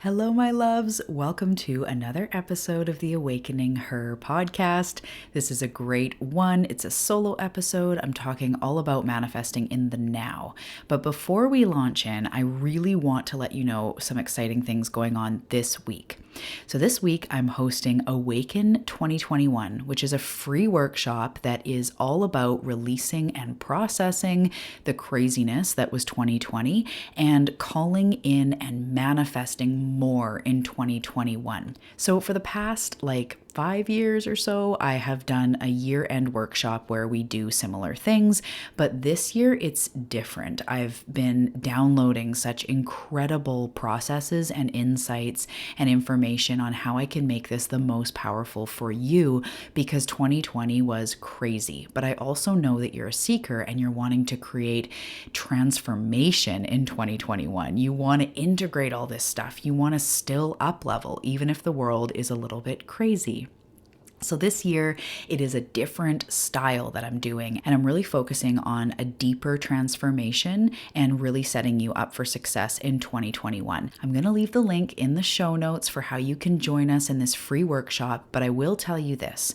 Hello, my loves. Welcome to another episode of the Awakening Her podcast. This is a great one. It's a solo episode. I'm talking all about manifesting in the now. But before we launch in, I really want to let you know some exciting things going on this week. So this week, I'm hosting Awaken 2021, which is a free workshop that is all about releasing and processing the craziness that was 2020 and calling in and manifesting more in 2021. So for the past 5 years or so, I have done a year-end workshop where we do similar things, but this year it's different. I've been downloading such incredible processes and insights and information on how I can make this the most powerful for you, because 2020 was crazy. But I also know that you're a seeker and you're wanting to create transformation in 2021. You want to integrate all this stuff. You want to still up level, even if the world is a little bit crazy. So this year, it is a different style that I'm doing, and I'm really focusing on a deeper transformation and really setting you up for success in 2021. I'm going to leave the link in the show notes for how you can join us in this free workshop, but I will tell you this.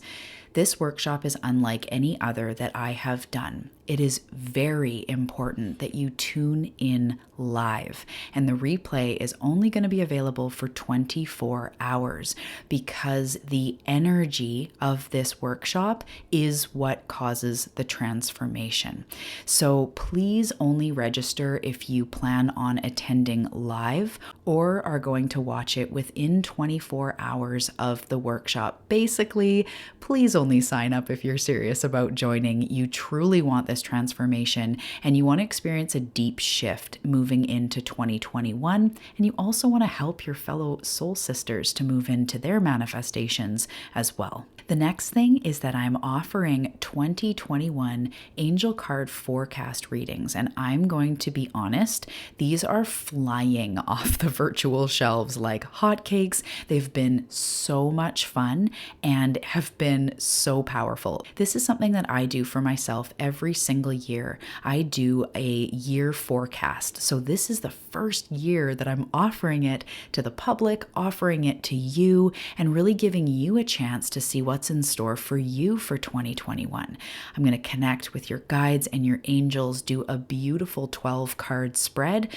This workshop is unlike any other that I have done. It is very important that you tune in live, and the replay is only going to be available for 24 hours because the energy of this workshop is what causes the transformation. So please only register if you plan on attending live or are going to watch it within 24 hours of the workshop. Basically, please only sign up if you're serious about joining. You truly want this transformation and you want to experience a deep shift moving into 2021, and you also want to help your fellow soul sisters to move into their manifestations as well. The next thing is that I'm offering 2021 angel card forecast readings, and I'm going to be honest, these are flying off the virtual shelves like hotcakes. They've been so much fun and have been so powerful. This is something that I do for myself every single year. I do a year forecast. So this is the first year that I'm offering it to the public, offering it to you, and really giving you a chance to see what's in store for you for 2021. I'm going to connect with your guides and your angels, do a beautiful 12 card spread,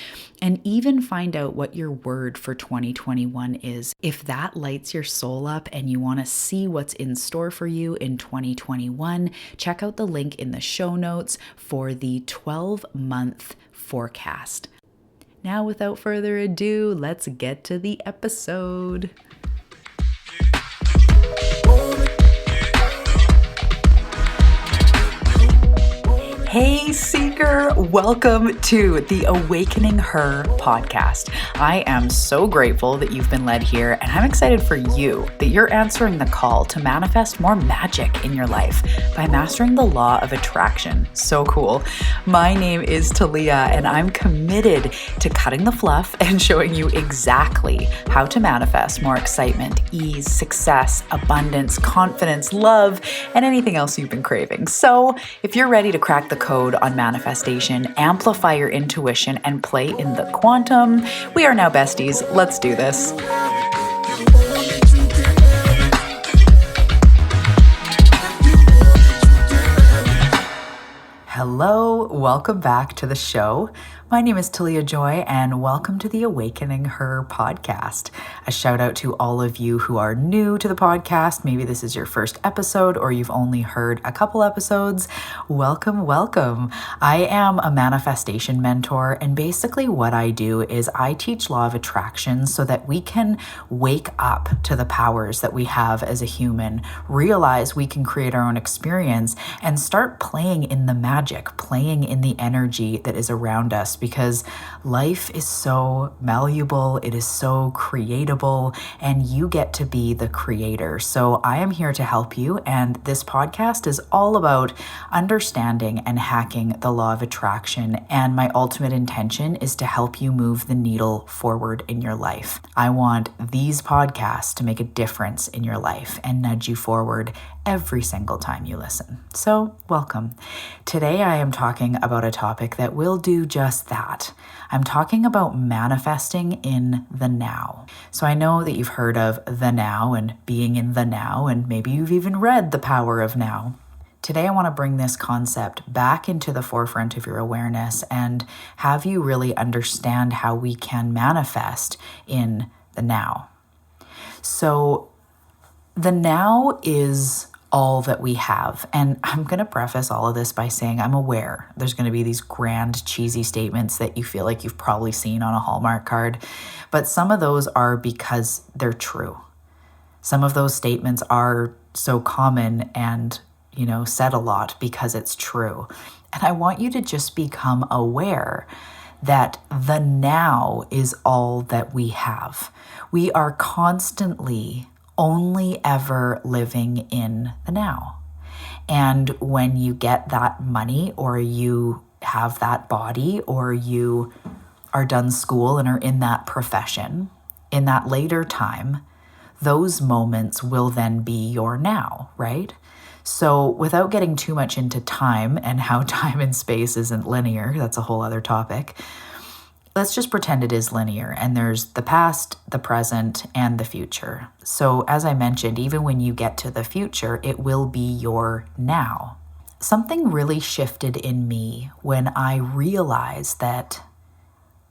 and even find out what your word for 2021 is. If that lights your soul up and you want to see what's in store for you in 2021, check out the link in the show notes for the 12-month forecast. Now, without further ado, let's get to the episode. Hey Seeker, welcome to the Awakening Her podcast. I am so grateful that you've been led here, and I'm excited for you that you're answering the call to manifest more magic in your life by mastering the law of attraction. So cool. My name is Talia, and I'm committed to cutting the fluff and showing you exactly how to manifest more excitement, ease, success, abundance, confidence, love, and anything else you've been craving. So if you're ready to crack the code on manifestation, amplify your intuition, and play in the quantum, we are now besties. Let's do this. Hello, welcome back to the show. My name is Talia Joy, and welcome to the Awakening Her podcast. A shout out to all of you who are new to the podcast. Maybe this is your first episode or you've only heard a couple episodes. Welcome, welcome. I am a manifestation mentor, and basically what I do is I teach law of attraction so that we can wake up to the powers that we have as a human, realize we can create our own experience, and start playing in the magic, playing in the energy that is around us, because life is so malleable, it is so creatable, and you get to be the creator. So I am here to help you, and this podcast is all about understanding and hacking the law of attraction, and my ultimate intention is to help you move the needle forward in your life. I want these podcasts to make a difference in your life and nudge you forward every single time you listen. So welcome. Today I am talking about a topic that will do just just that. I'm talking about manifesting in the now. So I know that you've heard of the now and being in the now, and maybe you've even read The Power of Now. Today, I want to bring this concept back into the forefront of your awareness and have you really understand how we can manifest in the now. So the now is all that we have. And I'm going to preface all of this by saying I'm aware there's going to be these grand, cheesy statements that you feel like you've probably seen on a Hallmark card, but some of those are because they're true. Some of those statements are so common and, said a lot because it's true. And I want you to just become aware that the now is all that we have. We are constantly only ever living in the now. And when you get that money, or you have that body, or you are done school and are in that profession, in that later time, those moments will then be your now, right? So without getting too much into time and how time and space isn't linear, that's a whole other topic. Let's just pretend it is linear, and there's the past, the present, and the future. So as I mentioned, even when you get to the future, it will be your now. Something really shifted in me when I realized that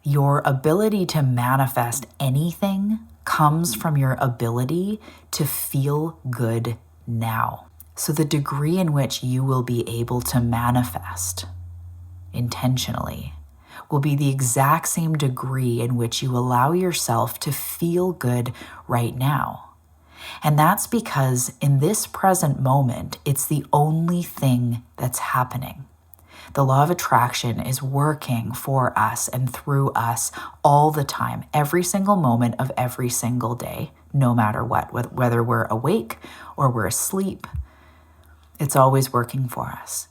your ability to manifest anything comes from your ability to feel good now. So the degree in which you will be able to manifest intentionally will be the exact same degree in which you allow yourself to feel good right now. And that's because in this present moment, it's the only thing that's happening. The law of attraction is working for us and through us all the time, every single moment of every single day, no matter what, whether we're awake or we're asleep, it's always working for us.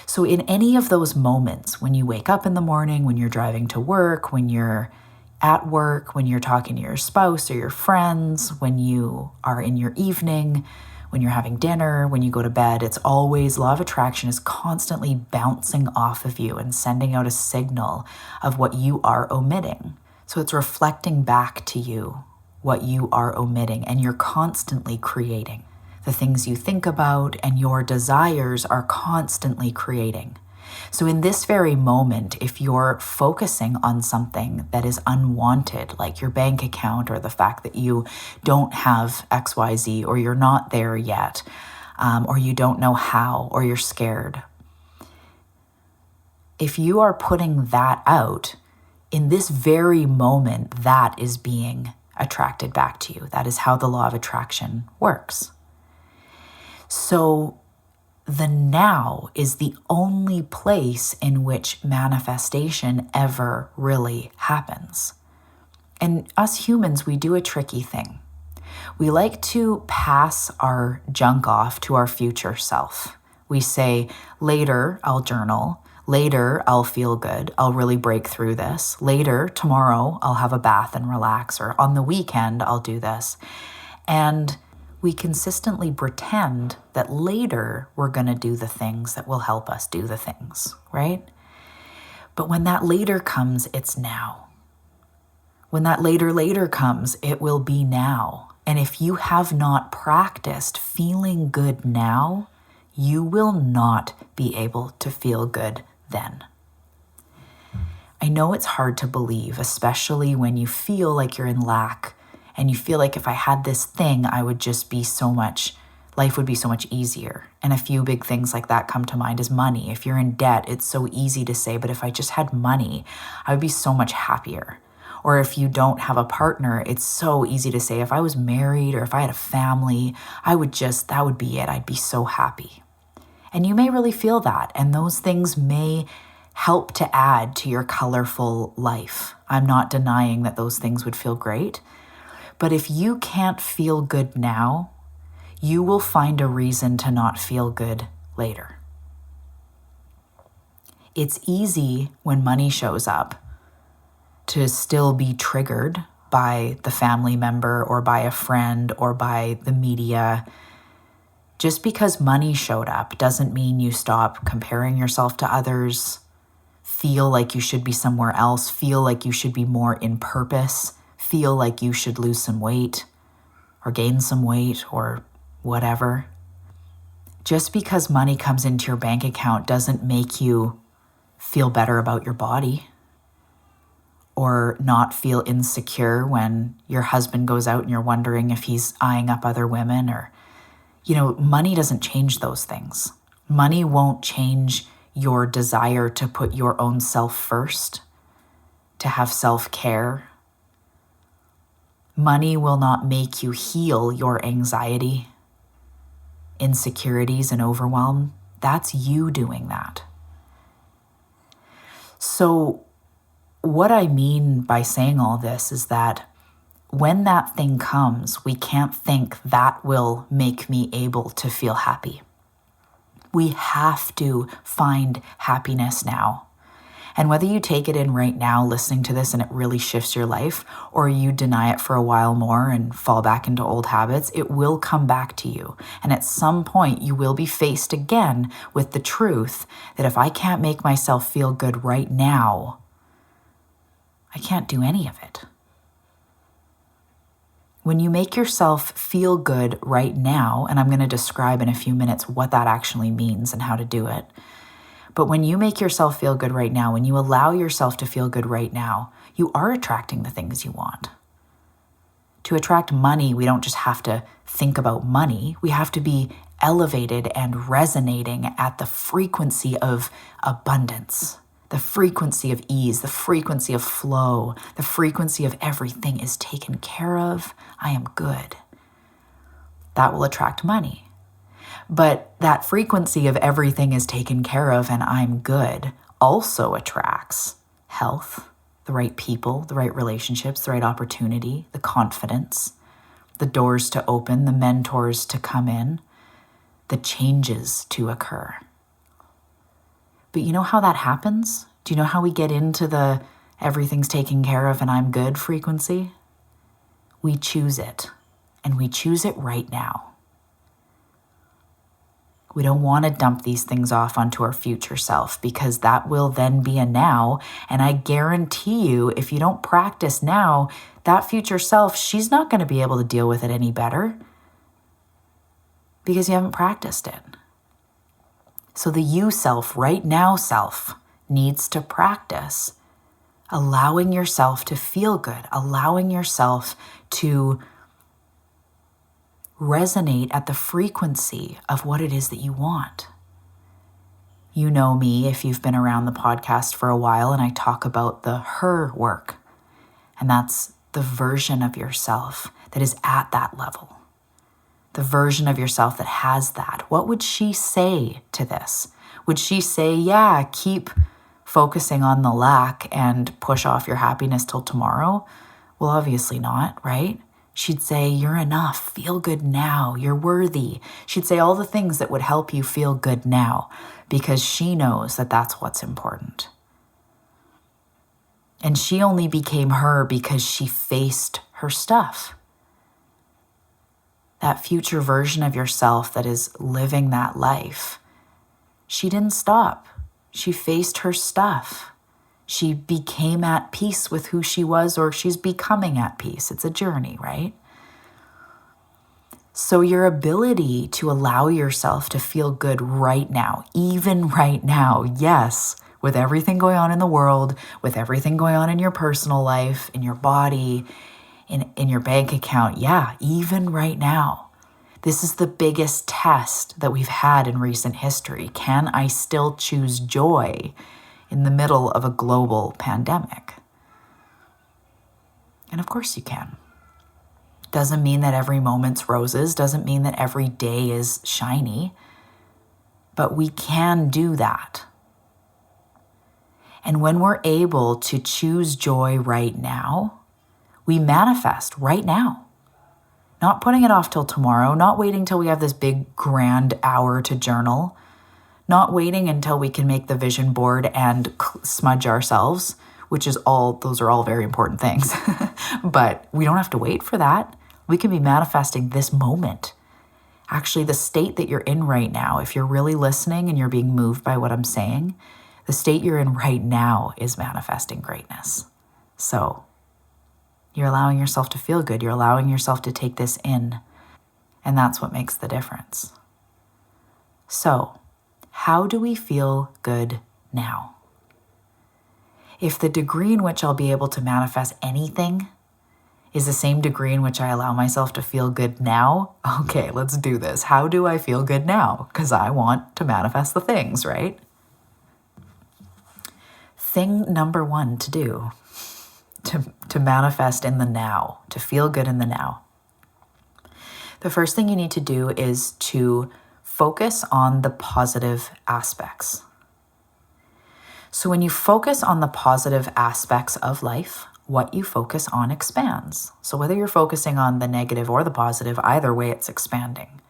So in any of those moments, when you wake up in the morning, when you're driving to work, when you're at work, when you're talking to your spouse or your friends, when you are in your evening, when you're having dinner, when you go to bed, it's always, law of attraction is constantly bouncing off of you and sending out a signal of what you are omitting. So it's reflecting back to you what you are omitting, and you're constantly creating. The things you think about and your desires are constantly creating. So in this very moment, if you're focusing on something that is unwanted, like your bank account or the fact that you don't have XYZ, or you're not there yet, or you don't know how, or you're scared, if you are putting that out, in this very moment, that is being attracted back to you. That is how the law of attraction works. So the now is the only place in which manifestation ever really happens. And us humans, we do a tricky thing. We like to pass our junk off to our future self. We say, later I'll journal, later I'll feel good, I'll really break through this, later, tomorrow, I'll have a bath and relax, or on the weekend I'll do this. And we consistently pretend that later we're going to do the things that will help us do the things, right? But when that later comes, it's now. When that later comes, it will be now. And if you have not practiced feeling good now, you will not be able to feel good then. I know it's hard to believe, especially when you feel like you're in lack and you feel like if I had this thing, I would just be life would be so much easier. And a few big things like that come to mind is money. If you're in debt, it's so easy to say, but if I just had money, I would be so much happier. Or if you don't have a partner, it's so easy to say, if I was married or if I had a family, that would be it. I'd be so happy. And you may really feel that. And those things may help to add to your colorful life. I'm not denying that those things would feel great. But if you can't feel good now, you will find a reason to not feel good later. It's easy when money shows up to still be triggered by the family member or by a friend or by the media. Just because money showed up doesn't mean you stop comparing yourself to others, feel like you should be somewhere else, feel like you should be more in purpose, feel like you should lose some weight or gain some weight or whatever. Just because money comes into your bank account doesn't make you feel better about your body or not feel insecure when your husband goes out and you're wondering if he's eyeing up other women or, money doesn't change those things. Money won't change your desire to put your own self first, to have self-care. Money will not make you heal your anxiety, insecurities, and overwhelm. That's you doing that. So what I mean by saying all this is that when that thing comes, we can't think that will make me able to feel happy. We have to find happiness now. And whether you take it in right now, listening to this, and it really shifts your life, or you deny it for a while more and fall back into old habits, it will come back to you. And at some point, you will be faced again with the truth that if I can't make myself feel good right now, I can't do any of it. When you make yourself feel good right now, and I'm going to describe in a few minutes what that actually means and how to do it, but when you make yourself feel good right now, when you allow yourself to feel good right now, you are attracting the things you want. To attract money, we don't just have to think about money. We have to be elevated and resonating at the frequency of abundance, the frequency of ease, the frequency of flow, the frequency of everything is taken care of. I am good. That will attract money. But that frequency of everything is taken care of and I'm good also attracts health, the right people, the right relationships, the right opportunity, the confidence, the doors to open, the mentors to come in, the changes to occur. But you know how that happens? Do you know how we get into the everything's taken care of and I'm good frequency? We choose it, and we choose it right now. We don't want to dump these things off onto our future self because that will then be a now. And I guarantee you, if you don't practice now, that future self, she's not going to be able to deal with it any better because you haven't practiced it. So the you self, right now self, needs to practice allowing yourself to feel good, allowing yourself to resonate at the frequency of what it is that you want. You know me if you've been around the podcast for a while, and I talk about the her work. And that's the version of yourself that is at that level. The version of yourself that has that. What would she say to this? Would she say, yeah, keep focusing on the lack and push off your happiness till tomorrow? Well, obviously not, right? She'd say, you're enough, feel good now, you're worthy. She'd say all the things that would help you feel good now because she knows that that's what's important. And she only became her because she faced her stuff. That future version of yourself that is living that life, she didn't stop. She faced her stuff. She became at peace with who she was, or she's becoming at peace. It's a journey, right? So your ability to allow yourself to feel good right now, even right now, yes, with everything going on in the world, with everything going on in your personal life, in your body, in your bank account, yeah, even right now. This is the biggest test that we've had in recent history. Can I still choose joy in the middle of a global pandemic? And of course you can. Doesn't mean that every moment's roses, doesn't mean that every day is shiny, but we can do that. And when we're able to choose joy right now, we manifest right now. Not putting it off till tomorrow, not waiting till we have this big grand hour to journal, not waiting until we can make the vision board and smudge ourselves, those are all very important things. But we don't have to wait for that. We can be manifesting this moment. Actually, the state that you're in right now, if you're really listening and you're being moved by what I'm saying, The state you're in right now is manifesting greatness. So you're allowing yourself to feel good. You're allowing yourself to take this in. And that's what makes the difference. So, how do we feel good now? If the degree in which I'll be able to manifest anything is the same degree in which I allow myself to feel good now, okay, let's do this. How do I feel good now? Because I want to manifest the things, right? Thing number one to do to manifest in the now, to feel good in the now. The first thing you need to do is to focus on the positive aspects. So when you focus on the positive aspects of life, what you focus on expands. So whether you're focusing on the negative or the positive, either way it's expanding,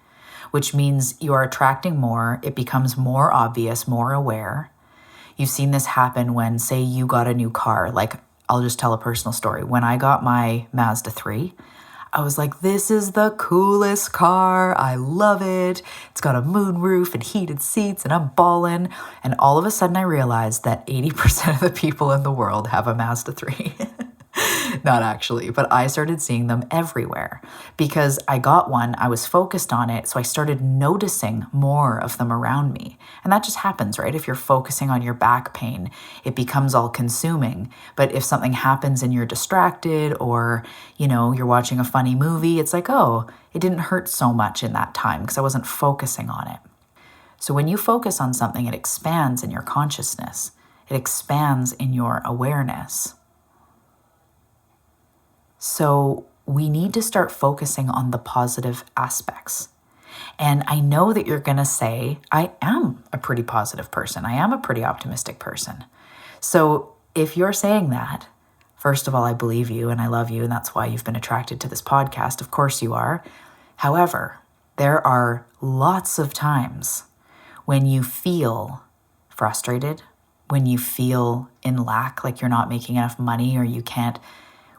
which means you are attracting more. It becomes more obvious, more aware. You've seen this happen when, say, you got a new car. Like, I'll just tell a personal story. When I got my Mazda 3, I was like, this is the coolest car. I love it. It's got a moonroof and heated seats and I'm ballin'. And all of a sudden I realized that 80% of the people in the world have a Mazda 3. Not actually, but I started seeing them everywhere because I got one, I was focused on it, so I started noticing more of them around me. And that just happens, right? If you're focusing on your back pain, it becomes all consuming. But if something happens and you're distracted or, you're watching a funny movie, it's like, oh, it didn't hurt so much in that time because I wasn't focusing on it. So when you focus on something, it expands in your consciousness. It expands in your awareness. So we need to start focusing on the positive aspects. And I know that you're going to say, I am a pretty positive person. I am a pretty optimistic person. So if you're saying that, first of all, I believe you and I love you, and that's why you've been attracted to this podcast. Of course you are. However, there are lots of times when you feel frustrated, when you feel in lack, like you're not making enough money or you can't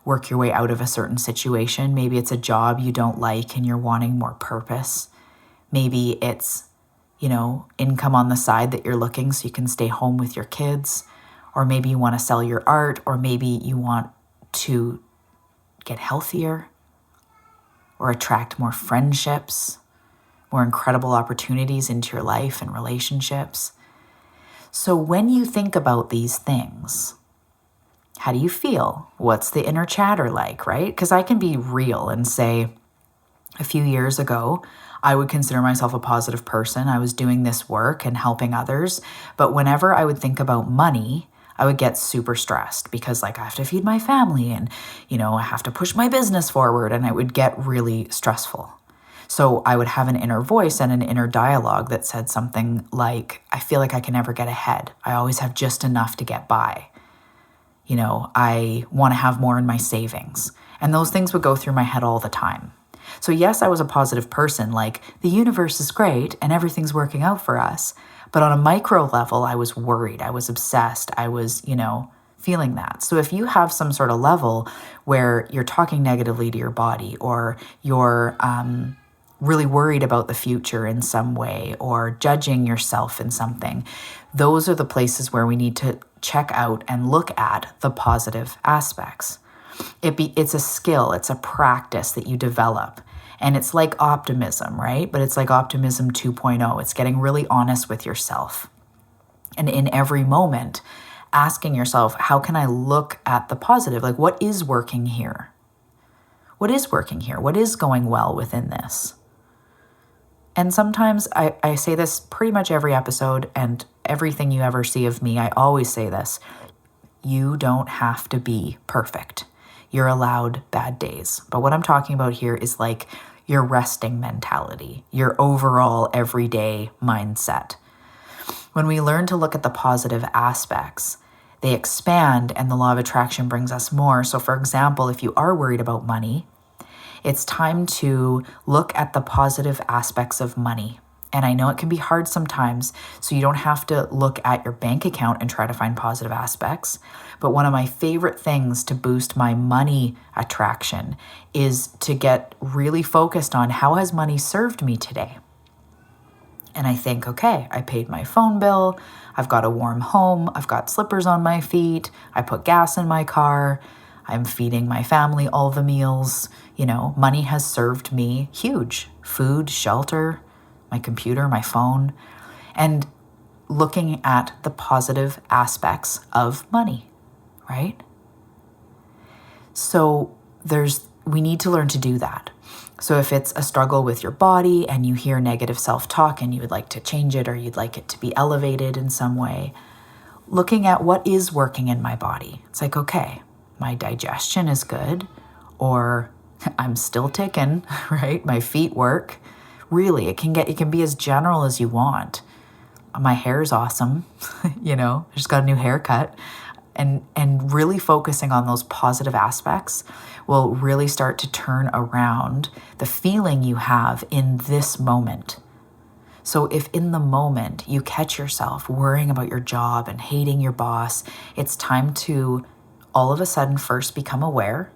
work your way out of a certain situation. Maybe it's a job you don't like and you're wanting more purpose. Maybe it's, income on the side that you're looking so you can stay home with your kids. Or maybe you want to sell your art, or maybe you want to get healthier or attract more friendships, more incredible opportunities into your life and relationships. So when you think about these things, how do you feel? What's the inner chatter like, right? Because I can be real and say, a few years ago, I would consider myself a positive person. I was doing this work and helping others. But whenever I would think about money, I would get super stressed because I have to feed my family and, I have to push my business forward, and it would get really stressful. So I would have an inner voice and an inner dialogue that said something like, I feel like I can never get ahead. I always have just enough to get by. I want to have more in my savings. And those things would go through my head all the time. So yes, I was a positive person, the universe is great and everything's working out for us. But on a micro level, I was worried. I was obsessed. I was, feeling that. So if you have some sort of level where you're talking negatively to your body, or you're really worried about the future in some way, or judging yourself in something, those are the places where we need to check out and look at the positive aspects. It's a skill, it's a practice that you develop. And it's like optimism, right? But it's like optimism 2.0. It's getting really honest with yourself. And in every moment, asking yourself, how can I look at the positive? What is working here? What is working here? What is going well within this? And sometimes I say this pretty much every episode, and everything you ever see of me, I always say this. You don't have to be perfect. You're allowed bad days. But what I'm talking about here is your resting mentality, your overall everyday mindset. When we learn to look at the positive aspects, they expand and the law of attraction brings us more. So for example, if you are worried about money, it's time to look at the positive aspects of money. And I know it can be hard sometimes, so you don't have to look at your bank account and try to find positive aspects. But one of my favorite things to boost my money attraction is to get really focused on how has money served me today? And I think, okay, I paid my phone bill. I've got a warm home. I've got slippers on my feet. I put gas in my car. I'm feeding my family all the meals. Money has served me huge. Food, shelter, my computer, my phone. And looking at the positive aspects of money, right? So we need to learn to do that. So if it's a struggle with your body and you hear negative self-talk and you would like to change it or you'd like it to be elevated in some way, looking at what is working in my body. It's like, okay, my digestion is good, or I'm still ticking, right? My feet work. Really, it can be as general as you want. My hair's awesome, I just got a new haircut. And really focusing on those positive aspects will really start to turn around the feeling you have in this moment. So if in the moment you catch yourself worrying about your job and hating your boss, it's time to all of a sudden first become aware.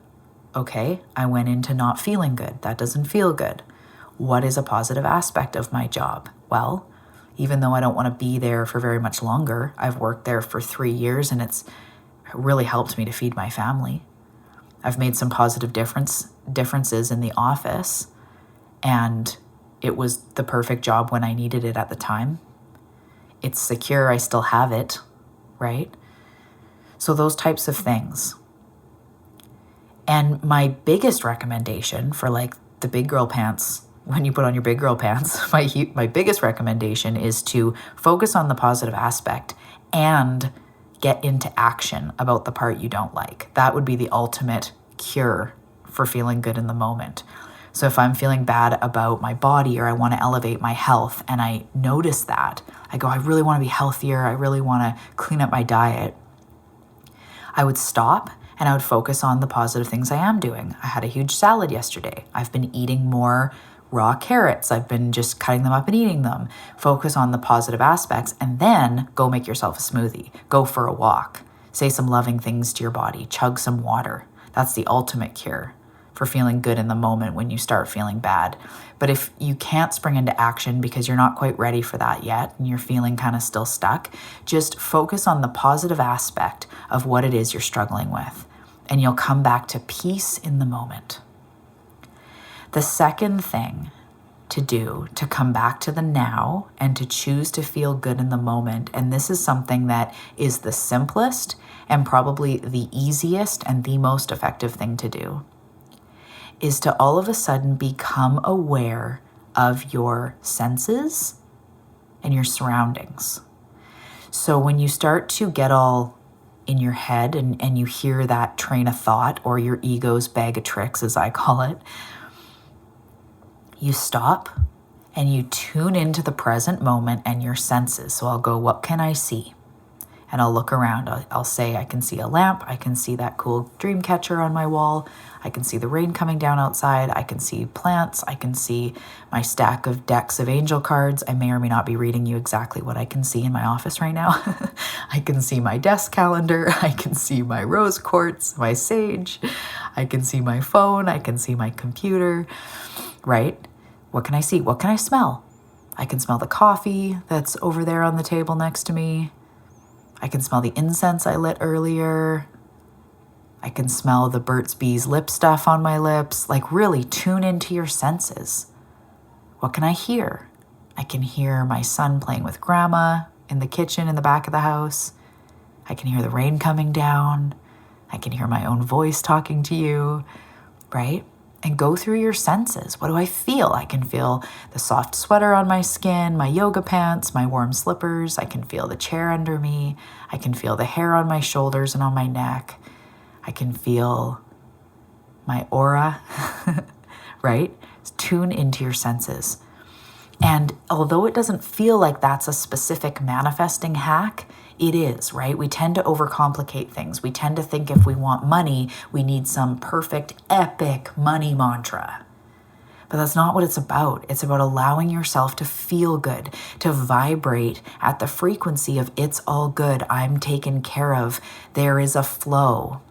Okay, I went into not feeling good. That doesn't feel good. What is a positive aspect of my job? Well, even though I don't want to be there for very much longer, I've worked there for 3 years and it's really helped me to feed my family. I've made some positive differences in the office, and it was the perfect job when I needed it at the time. It's secure, I still have it, right? So those types of things. And my biggest recommendation for the big girl pants, when you put on your big girl pants, my biggest recommendation is to focus on the positive aspect and get into action about the part you don't like. That would be the ultimate cure for feeling good in the moment. So if I'm feeling bad about my body or I want to elevate my health and I notice that, I go, I really want to be healthier. I really want to clean up my diet. I would stop and I would focus on the positive things I am doing. I had a huge salad yesterday. I've been eating more raw carrots. I've been just cutting them up and eating them. Focus on the positive aspects and then go make yourself a smoothie. Go for a walk. Say some loving things to your body. Chug some water. That's the ultimate cure for feeling good in the moment when you start feeling bad. But if you can't spring into action because you're not quite ready for that yet and you're feeling kind of still stuck, just focus on the positive aspect of what it is you're struggling with, and you'll come back to peace in the moment. The second thing to do to come back to the now and to choose to feel good in the moment, and this is something that is the simplest and probably the easiest and the most effective thing to do, is to all of a sudden become aware of your senses and your surroundings. So when you start to get all in your head and you hear that train of thought, or your ego's bag of tricks, as I call it, you stop and you tune into the present moment and your senses. So I'll go, what can I see? And I'll look around. I'll say, I can see a lamp. I can see that cool dream catcher on my wall. I can see the rain coming down outside. I can see plants. I can see my stack of decks of angel cards. I may or may not be reading you exactly what I can see in my office right now. I can see my desk calendar. I can see my rose quartz, my sage. I can see my phone. I can see my computer, right? What can I see? What can I smell? I can smell the coffee that's over there on the table next to me. I can smell the incense I lit earlier. I can smell the Burt's Bees lip stuff on my lips. Really tune into your senses. What can I hear? I can hear my son playing with grandma in the kitchen in the back of the house. I can hear the rain coming down. I can hear my own voice talking to you, right? And go through your senses. What do I feel? I can feel the soft sweater on my skin, my yoga pants, my warm slippers. I can feel the chair under me. I can feel the hair on my shoulders and on my neck. I can feel my aura, right? Tune into your senses. And although it doesn't feel like that's a specific manifesting hack, it is, right? We tend to overcomplicate things. We tend to think if we want money, we need some perfect, epic money mantra. But that's not what it's about. It's about allowing yourself to feel good, to vibrate at the frequency of it's all good, I'm taken care of, there is a flow.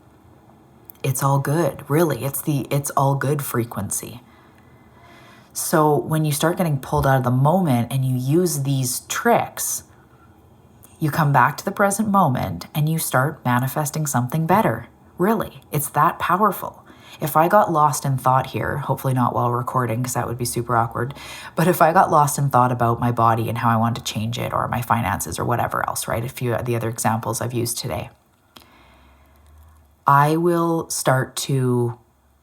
It's all good, really. It's the it's all good frequency. So when you start getting pulled out of the moment and you use these tricks, you come back to the present moment and you start manifesting something better. Really, it's that powerful. If I got lost in thought here, hopefully not while recording because that would be super awkward, but if I got lost in thought about my body and how I want to change it or my finances or whatever else, right? A few of the other examples I've used today, I will start to,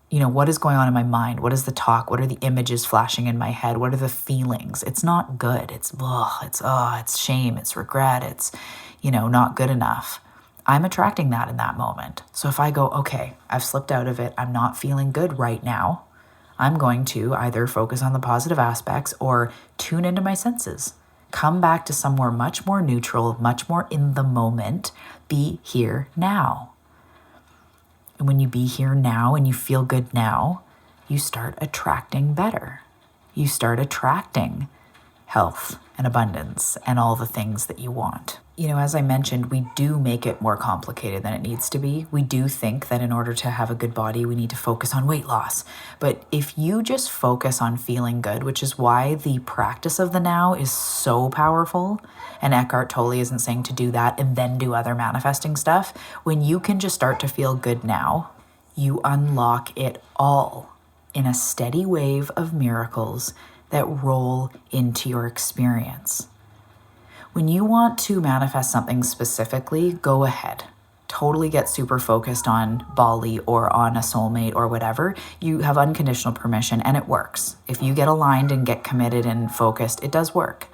what is going on in my mind? What is the talk? What are the images flashing in my head? What are the feelings? It's not good. It's shame. It's regret. It's, not good enough. I'm attracting that in that moment. So if I go, okay, I've slipped out of it, I'm not feeling good right now, I'm going to either focus on the positive aspects or tune into my senses. Come back to somewhere much more neutral, much more in the moment. Be here now. And when you be here now and you feel good now, you start attracting better. You start attracting health and abundance and all the things that you want. As I mentioned, we do make it more complicated than it needs to be. We do think that in order to have a good body, we need to focus on weight loss. But if you just focus on feeling good, which is why the practice of the now is so powerful, and Eckhart Tolle isn't saying to do that and then do other manifesting stuff. When you can just start to feel good now, you unlock it all in a steady wave of miracles that roll into your experience. When you want to manifest something specifically, go ahead. Totally get super focused on Bali or on a soulmate or whatever. You have unconditional permission and it works. If you get aligned and get committed and focused, it does work.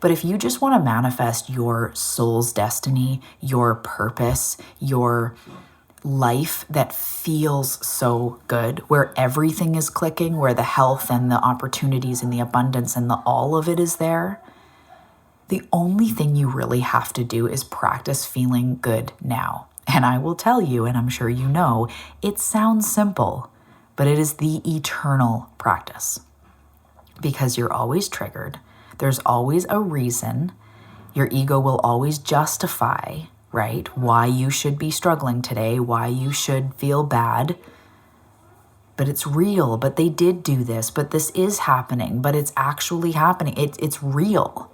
But if you just want to manifest your soul's destiny, your purpose, your life that feels so good, where everything is clicking, where the health and the opportunities and the abundance and the all of it is there, the only thing you really have to do is practice feeling good now. And I will tell you, and I'm sure you know, it sounds simple, but it is the eternal practice. Because you're always triggered. There's always a reason. Your ego will always justify, right, why you should be struggling today, why you should feel bad. But it's real, but they did do this, but this is happening, but it's actually happening. It's real.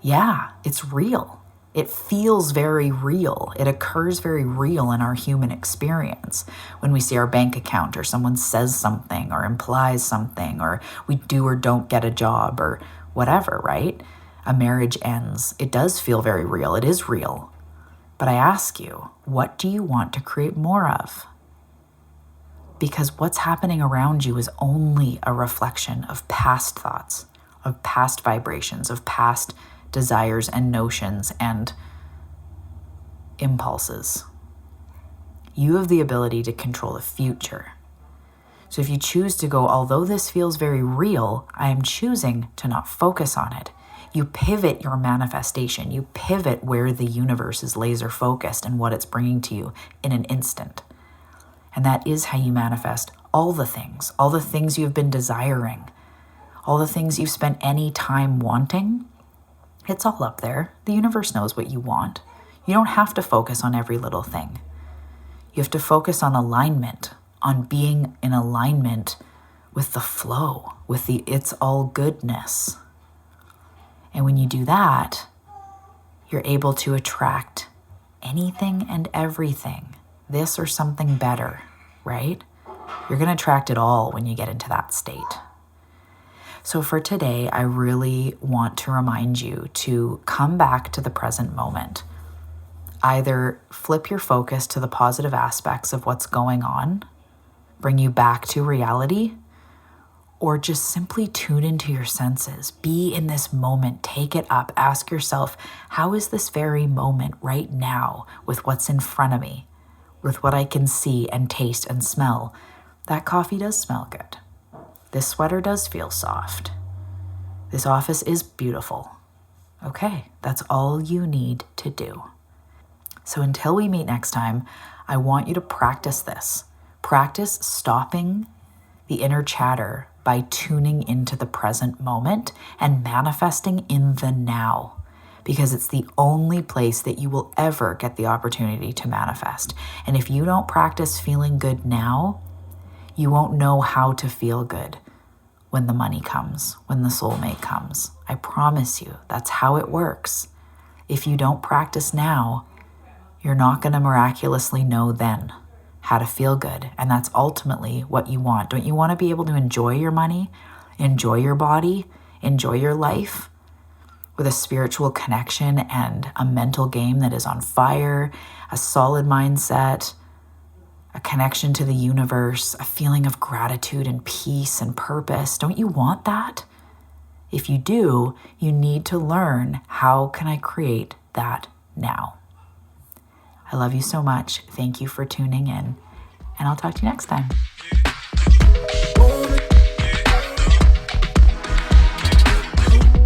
Yeah, it's real. It feels very real. It occurs very real in our human experience. When we see our bank account or someone says something or implies something or we do or don't get a job or whatever, right? A marriage ends. It does feel very real. It is real. But I ask you, what do you want to create more of? Because what's happening around you is only a reflection of past thoughts, of past vibrations, of past desires and notions and impulses. You have the ability to control the future. So if you choose to go, although this feels very real, I am choosing to not focus on it. You pivot your manifestation. You pivot where the universe is laser focused and what it's bringing to you in an instant. And that is how you manifest all the things you've been desiring, all the things you've spent any time wanting. It's all up there. The universe knows what you want. You don't have to focus on every little thing. You have to focus on alignment, on being in alignment with the flow, with the it's all goodness. And when you do that, you're able to attract anything and everything, this or something better, right? You're going to attract it all when you get into that state. So for today, I really want to remind you to come back to the present moment. Either flip your focus to the positive aspects of what's going on, bring you back to reality, or just simply tune into your senses. Be in this moment, take it up, ask yourself, how is this very moment right now with what's in front of me, with what I can see and taste and smell? That coffee does smell good. This sweater does feel soft. This office is beautiful. Okay, that's all you need to do. So until we meet next time, I want you to practice this. Practice stopping the inner chatter by tuning into the present moment and manifesting in the now, because it's the only place that you will ever get the opportunity to manifest. And if you don't practice feeling good now, you won't know how to feel good when the money comes, when the soulmate comes. I promise you, that's how it works. If you don't practice now, you're not going to miraculously know then how to feel good. And that's ultimately what you want. Don't you want to be able to enjoy your money, enjoy your body, enjoy your life with a spiritual connection and a mental game that is on fire, a solid mindset, a connection to the universe, a feeling of gratitude and peace and purpose? Don't you want that? If you do, you need to learn, how can I create that now? I love you so much. Thank you for tuning in, and I'll talk to you next time.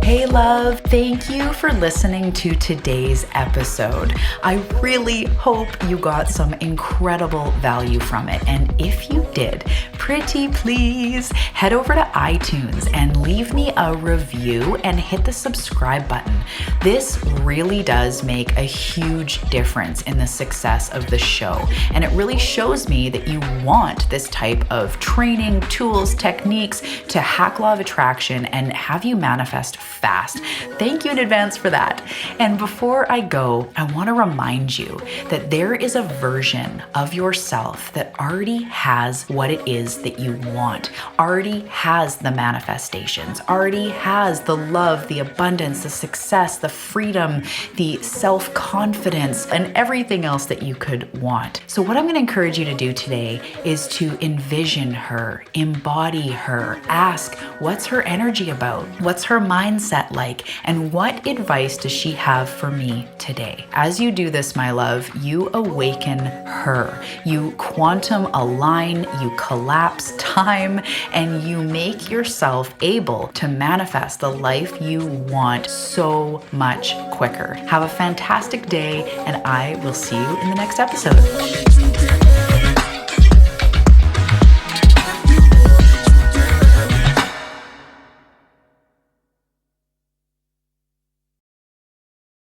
Hey love, thank you for listening to today's episode. I really hope you got some incredible value from it. And if you did, pretty please head over to iTunes and leave me a review and hit the subscribe button. This really does make a huge difference in the success of the show. And it really shows me that you want this type of training, tools, techniques to hack law of attraction and have you manifest fast. Thank you in advance for that. And before I go, I want to remind you that there is a version of yourself that already has what it is that you want, already has the manifestations, already has the love, the abundance, the success, the freedom, the self-confidence, and everything else that you could want. So what I'm going to encourage you to do today is to envision her, embody her, ask, what's her energy about? What's her mindset like? And what advice does she have for me today? As you do this, my love, you awaken her. You quantum align, you collapse time, and you make yourself able to manifest the life you want so much quicker. Have a fantastic day, and I will see you in the next episode.